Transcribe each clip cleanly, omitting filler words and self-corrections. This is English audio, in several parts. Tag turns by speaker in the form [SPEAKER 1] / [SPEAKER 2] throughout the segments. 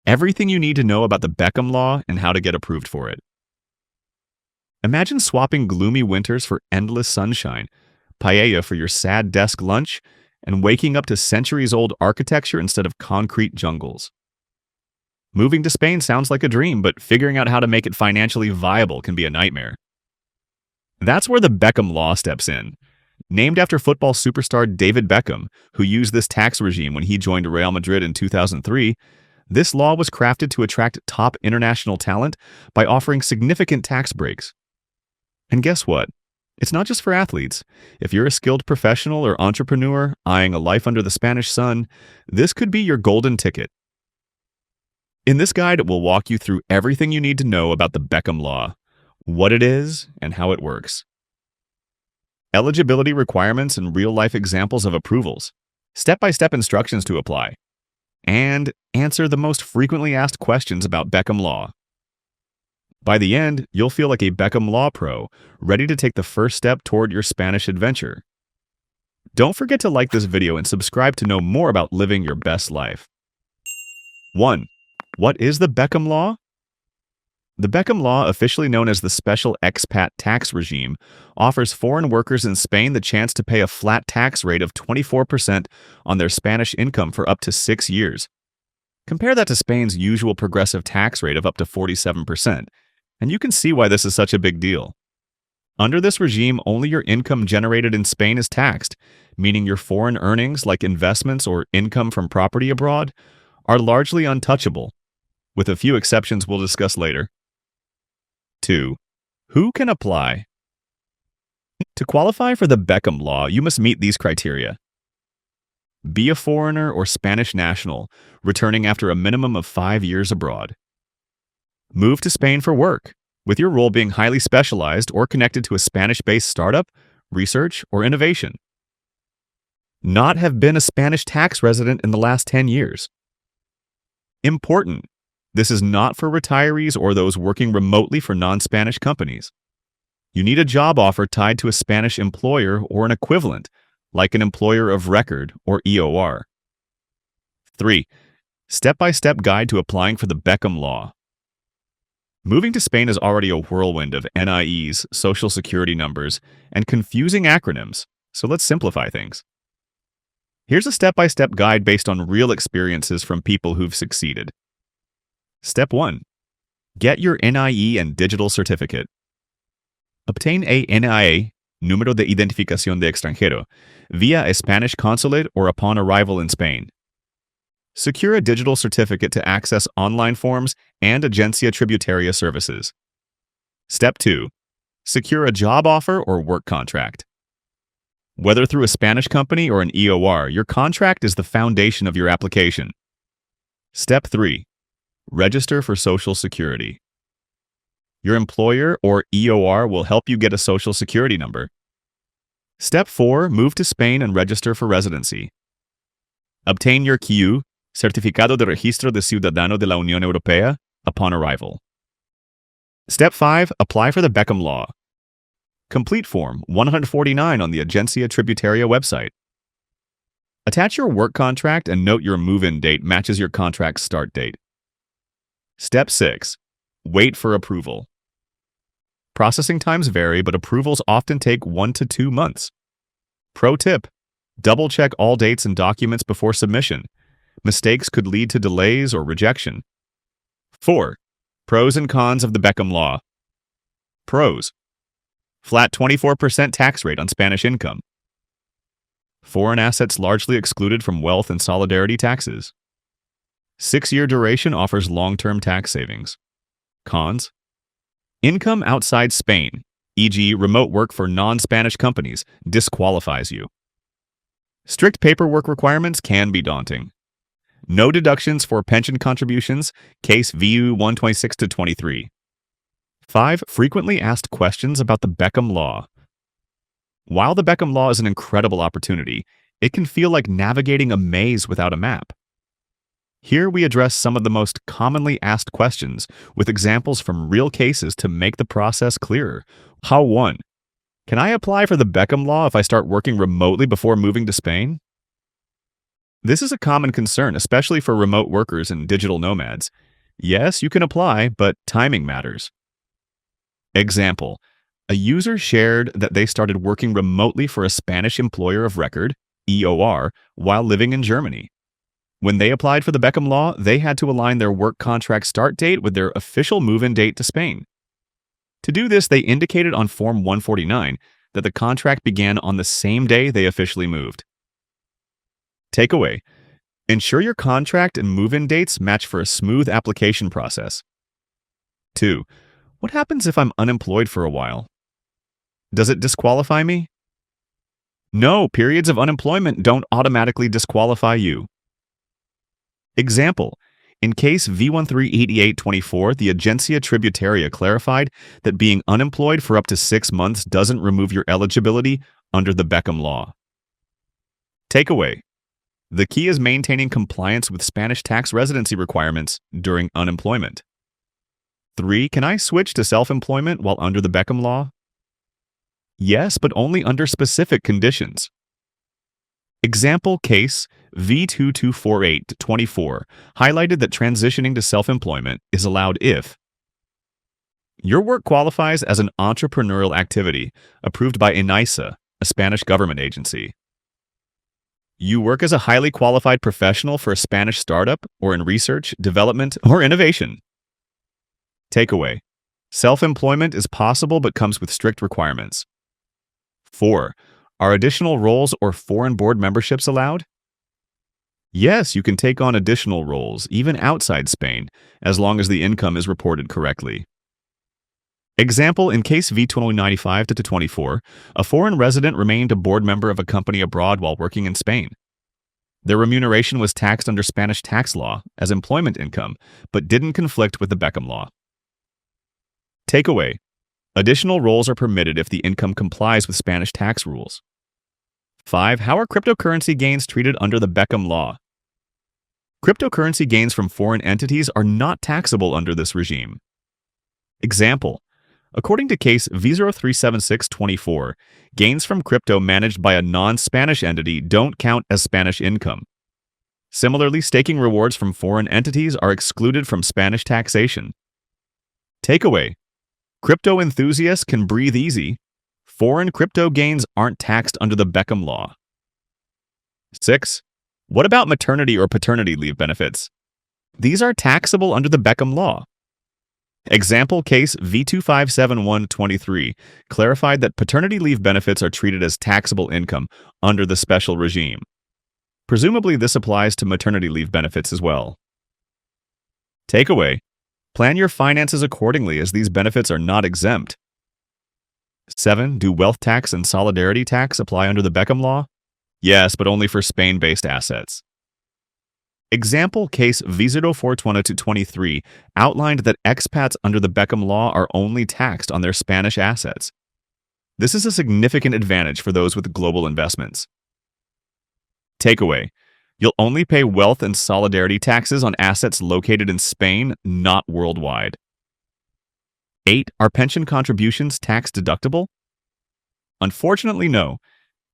[SPEAKER 1] Everything you need to know about the Beckham Law and how to get approved for it. Imagine swapping gloomy winters for endless sunshine, paella for your sad desk lunch, and waking up to centuries-old architecture instead of concrete jungles. Moving to Spain sounds like a dream, but figuring out how to make it financially viable can be a nightmare. That's where the Beckham Law steps in. Named after football superstar David Beckham, who used this tax regime when he joined Real Madrid in 2003, this law was crafted to attract top international talent by offering significant tax breaks. And guess what? It's not just for athletes. If you're a skilled professional or entrepreneur eyeing a life under the Spanish sun, this could be your golden ticket. In this guide, we'll walk you through everything you need to know about the Beckham Law, what it is, and how it works. Eligibility requirements and real-life examples of approvals, step-by-step instructions to apply, and answer the most frequently asked questions about Beckham Law. By the end, you'll feel like a Beckham Law pro, ready to take the first step toward your Spanish adventure. Don't forget to like this video and subscribe to know more about living your best life. 1. What is the Beckham Law? The Beckham Law, officially known as the Special Expat Tax Regime, offers foreign workers in Spain the chance to pay a flat tax rate of 24% on their Spanish income for up to 6 years. Compare that to Spain's usual progressive tax rate of up to 47%, and you can see why this is such a big deal. Under this regime, only your income generated in Spain is taxed, meaning your foreign earnings, like investments or income from property abroad, are largely untouchable, with a few exceptions we'll discuss later. 2. Who can apply? To qualify for the Beckham Law, you must meet these criteria. Be a foreigner or Spanish national, returning after a minimum of 5 years abroad. Move to Spain for work, with your role being highly specialized or connected to a Spanish-based startup, research, or innovation. Not have been a Spanish tax resident in the last 10 years. Important. This is not for retirees or those working remotely for non-Spanish companies. You need a job offer tied to a Spanish employer or an equivalent, like an employer of record or EOR. 3. Step-by-step guide to applying for the Beckham Law. Moving to Spain is already a whirlwind of NIEs, social security numbers, and confusing acronyms, so let's simplify things. Here's a step-by-step guide based on real experiences from people who've succeeded. Step 1. Get your NIE and digital certificate. Obtain a NIE, Número de Identificación de Extranjero, via a Spanish consulate or upon arrival in Spain. Secure a digital certificate to access online forms and Agencia Tributaria services. Step 2. Secure a job offer or work contract. Whether through a Spanish company or an EOR, your contract is the foundation of your application. Step 3. Register for Social Security. Your employer or EOR will help you get a Social Security number. Step 4. Move to Spain and register for residency. Obtain your CIU, Certificado de Registro de Ciudadano de la Unión Europea, upon arrival. Step 5. Apply for the Beckham Law. Complete Form 149 on the Agencia Tributaria website. Attach your work contract and note your move-in date matches your contract's start date. Step 6. Wait for approval. Processing times vary, but approvals often take 1 to 2 months. Pro tip: double-check all dates and documents before submission. Mistakes could lead to delays or rejection. 4. Pros and cons of the Beckham Law. Pros: flat 24% tax rate on Spanish income. Foreign assets largely excluded from wealth and solidarity taxes. 6-year duration offers long-term tax savings. Cons: income outside Spain, e.g. remote work for non-Spanish companies, disqualifies you. Strict paperwork requirements can be daunting. No deductions for pension contributions, case VU 126-23. 5 frequently asked questions about the Beckham Law. While the Beckham Law is an incredible opportunity, it can feel like navigating a maze without a map. Here we address some of the most commonly asked questions with examples from real cases to make the process clearer. How 1. Can I apply for the Beckham Law if I start working remotely before moving to Spain? This is a common concern, especially for remote workers and digital nomads. Yes, you can apply, but timing matters. Example: a user shared that they started working remotely for a Spanish employer of record, EOR, while living in Germany. When they applied for the Beckham Law, they had to align their work contract start date with their official move-in date to Spain. To do this, they indicated on Form 149 that the contract began on the same day they officially moved. Takeaway: ensure your contract and move-in dates match for a smooth application process. 2. What happens if I'm unemployed for a while? Does it disqualify me? No, periods of unemployment don't automatically disqualify you. Example: in case V138824, the Agencia Tributaria clarified that being unemployed for up to 6 months doesn't remove your eligibility under the Beckham Law. Takeaway: the key is maintaining compliance with Spanish tax residency requirements during unemployment. 3. Can I switch to self-employment while under the Beckham Law? Yes, but only under specific conditions. Example case V2248-24 highlighted that transitioning to self-employment is allowed if your work qualifies as an entrepreneurial activity approved by INAISA, a Spanish government agency. You work as a highly qualified professional for a Spanish startup or in research, development, or innovation. Takeaway: self-employment is possible but comes with strict requirements. 4. Are additional roles or foreign board memberships allowed? Yes, you can take on additional roles, even outside Spain, as long as the income is reported correctly. Example: in case V2095-24, a foreign resident remained a board member of a company abroad while working in Spain. Their remuneration was taxed under Spanish tax law as employment income, but didn't conflict with the Beckham Law. Takeaway: additional roles are permitted if the income complies with Spanish tax rules. 5. How are cryptocurrency gains treated under the Beckham Law? Cryptocurrency gains from foreign entities are not taxable under this regime. Example: according to case V037624, gains from crypto managed by a non-Spanish entity don't count as Spanish income. Similarly, staking rewards from foreign entities are excluded from Spanish taxation. Takeaway: crypto enthusiasts can breathe easy. Foreign crypto gains aren't taxed under the Beckham Law. 6. What about maternity or paternity leave benefits? These are taxable under the Beckham Law. Example case V257123 clarified that paternity leave benefits are treated as taxable income under the special regime. Presumably, this applies to maternity leave benefits as well. Takeaway: plan your finances accordingly as these benefits are not exempt. 7. Do wealth tax and solidarity tax apply under the Beckham Law? Yes, but only for Spain-based assets. Example case V0420-23 outlined that expats under the Beckham Law are only taxed on their Spanish assets. This is a significant advantage for those with global investments. Takeaway: you'll only pay wealth and solidarity taxes on assets located in Spain, not worldwide. 8. Are pension contributions tax deductible? Unfortunately, no.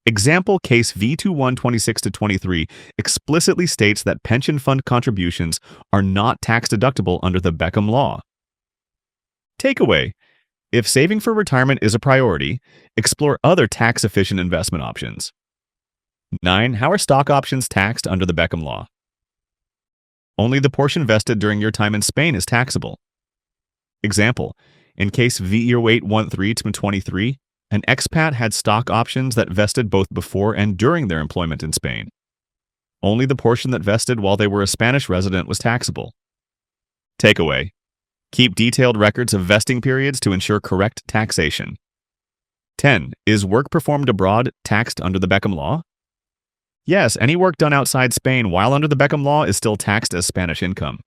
[SPEAKER 1] Example case V2126-23 explicitly states that pension fund contributions are not tax deductible under the Beckham Law. Takeaway: if saving for retirement is a priority, explore other tax-efficient investment options. 9. How are stock options taxed under the Beckham Law? Only the portion vested during your time in Spain is taxable. Example: in case V0813-23, an expat had stock options that vested both before and during their employment in Spain. Only the portion that vested while they were a Spanish resident was taxable. Takeaway: keep detailed records of vesting periods to ensure correct taxation. 10. Is work performed abroad taxed under the Beckham Law? Yes, any work done outside Spain while under the Beckham Law is still taxed as Spanish income.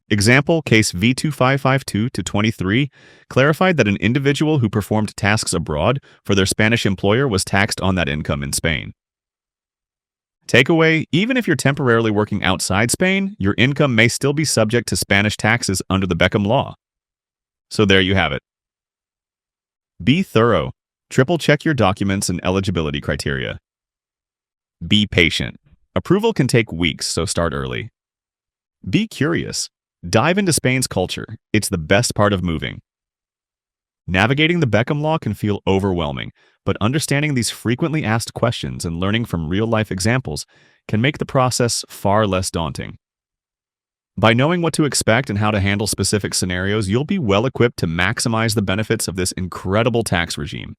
[SPEAKER 1] Example case V2552-23 clarified that an individual who performed tasks abroad for their Spanish employer was taxed on that income in Spain. Takeaway: even if you're temporarily working outside Spain, your income may still be subject to Spanish taxes under the Beckham Law. So there you have it. Be thorough. Triple check your documents and eligibility criteria. Be patient. Approval can take weeks, so start early. Be curious. Dive into Spain's culture. It's the best part of moving. Navigating the Beckham Law can feel overwhelming, but understanding these frequently asked questions and learning from real-life examples can make the process far less daunting. By knowing what to expect and how to handle specific scenarios, you'll be well equipped to maximize the benefits of this incredible tax regime.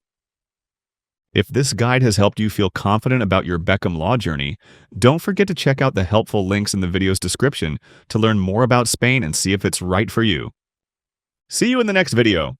[SPEAKER 1] If this guide has helped you feel confident about your Beckham Law journey, don't forget to check out the helpful links in the video's description to learn more about Spain and see if it's right for you. See you in the next video.